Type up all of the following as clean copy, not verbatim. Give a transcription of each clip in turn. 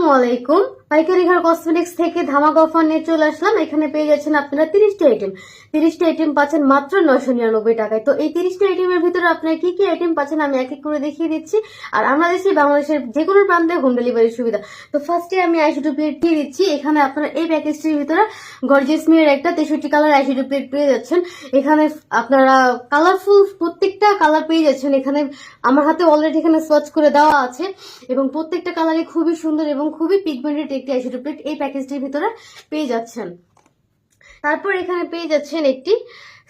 আসসালামু আলাইকুম। পাইকারি ঘর কসমেটিক্স থেকে ধামাকা অফার নিয়ে চলে আসলাম। এখানে পেয়ে যাচ্ছেন আপনারা 30টা আইটেম পাচ্ছেন মাত্র 999 টাকায়। তো এই 30টা আইটেমের ভিতরে আপনারা কি কি আইটেম পাচ্ছেন আমি এক এক করে দেখিয়ে দিচ্ছি। আর আমরা দিচ্ছি বাংলাদেশের যে কোনো প্রান্তে হোম ডেলিভারির সুবিধা। তো ফার্স্টে আমি আইশ্যাডো প্লেট দিয়ে দিচ্ছি। এখানে আপনারা এই প্যাকেজটির ভিতরে গর্জিয়াস মিয়ের একটা 63 কালার আইশ্যাডো প্লেট পেয়ে যাচ্ছেন। এখানে আপনারা কালারফুল প্রত্যেকটা কালার পেয়ে যাচ্ছেন। এখানে আমার হাতে অলরেডি এখানে সোয়াচ করে দেওয়া আছে এবং প্রত্যেকটা কালারই খুবই সুন্দর এবং খুবই পিগমেন্টেড একটি আইশ্যাডো প্লেট এই প্যাকেজটির ভিতরে পেয়ে যাচ্ছেন। তারপর এখানে পেয়ে যাচ্ছেন একটি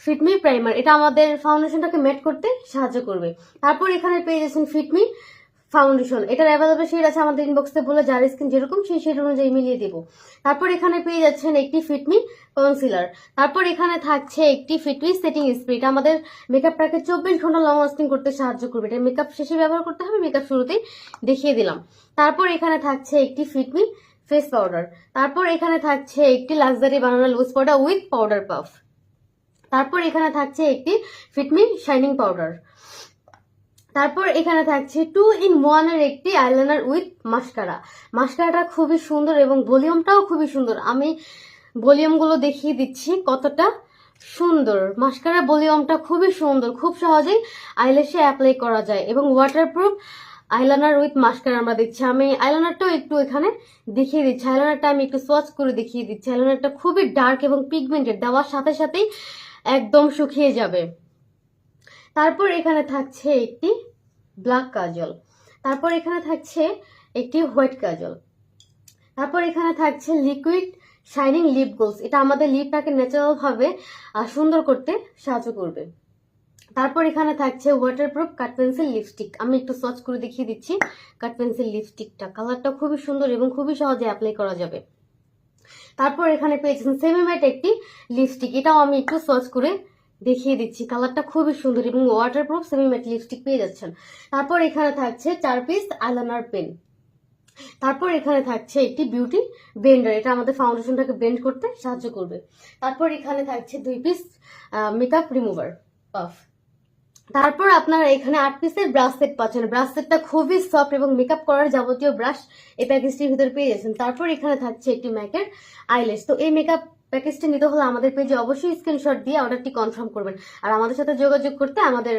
ফিটমি প্রাইমার, এটা আমাদের ফাউন্ডেশনটাকে ম্যাট করতে সাহায্য করবে। তারপর এখানে পেয়ে যাচ্ছেন ফিটমি ফাউন্ডেশন, এটার অ্যাভেলেবল শেড আছে আমাদের ইনবক্সে, বলে যার স্কিন যেরকম সেই শেড অনুযায়ী মিলিয়ে দেবো। তারপর এখানে পেয়ে যাচ্ছেন একটি ফিটমি কনসিলার। তারপর এখানে থাকছে একটি ফিটমি সেটিং স্প্রে, এটা আমাদের মেকআপটাকে 24 ঘন্টা লং লাস্টিং করতে সাহায্য করবে। এটা মেকআপ শেষে ব্যবহার করতে হবে, মেকআপ শুরুতেই দেখিয়ে দিলাম। তারপর এখানে থাকছে একটি ফিটমি ফেস পাউডার। তারপর এখানে থাকছে একটি luxury banana loose powder with powder puff. তারপর এখানে থাকছে একটি ফিটমি শাইনিং পাউডার। তারপর এখানে থাকছে 2-in-1 এর একটি আইলাইনার উইথ মাস্কারা। মাস্কারাটা খুবই সুন্দর এবং ভলিউমটাও খুবই সুন্দর। আমি ভলিউমগুলো দেখিয়ে দিচ্ছি কতটা সুন্দর। মাস্কারা ভলিউমটা খুবই সুন্দর, খুব সহজেই আইল্যাশে অ্যাপ্লাই করা যায় এবং ওয়াটারপ্রুফ আইলাইনার উইথ মাস্কারা আমরা দিচ্ছি। আমি আইলাইনারটাও একটু এখানে দেখিয়ে দিচ্ছি। আইলাইনারটা আমি একটু সোয়াচ করে দেখিয়ে দিচ্ছি। আইলাইনারটা খুবই ডার্ক এবং পিগমেন্টেড, দেওয়ার সাথে সাথেই একদম শুকিয়ে যাবে। তারপর এখানে থাকছে একটি ব্ল্যাক কাজল। তারপর এখানে থাকছে একটি হোয়াইট কাজল। তারপর এখানে থাকছে লিকুইড শাইনিং লিপ গ্লোস, এটা আমাদের লিপটাকে ন্যাচারাল ভাবে সুন্দর করতে সাহায্য করবে। তারপর এখানে থাকছে ওয়াটারপ্রুফ কাট পেন্সিল লিপস্টিক, আমি একটু সোয়াচ করে দেখিয়ে দিচ্ছি। কাট পেন্সিল লিপস্টিকটা কালারটা খুবই সুন্দর এবং খুবই সহজে অ্যাপ্লাই করা যাবে। তারপর এখানে পেয়েছেন সেমিম্যাট একটি লিপস্টিক, এটাও আমি একটু সোয়াচ করে দেখিয়ে দিচ্ছি। কালারটা খুবই সুন্দর এবং ওয়াটারপ্রুফ সেমি ম্যাট লিপস্টিক পেয়ে যাচ্ছেন। তারপর এখানে থাকছে 4 পিস আইলাইনার পেন। তারপর এখানে থাকছে একটি বিউটি ব্লেন্ডার, এটা আমাদের ফাউন্ডেশনটাকে ব্লেন্ড করতে সাহায্য করবে। তারপর এখানে থাকছে 2 পিস মেকআপ রিমুভার পাফ। তারপর আপনারা এখানে 8 পিসের ব্রাশ সেট পাচ্ছেন। ব্রাশ সেটটা খুবই সফট এবং মেকআপ করার যাবতীয় ব্রাশ এই প্যাকেজটির ভিতরে পেয়ে যাচ্ছেন। তারপর এখানে থাকছে একটি ম্যাকের আইল্যাশ। তো এই মেকআপ প্যাকেজটি নিতে হলে আমাদের পেজে অবশ্যই স্ক্রিনশট দিয়ে অর্ডারটি কনফার্ম করবেন। আর আমাদের সাথে যোগাযোগ করতে আমাদের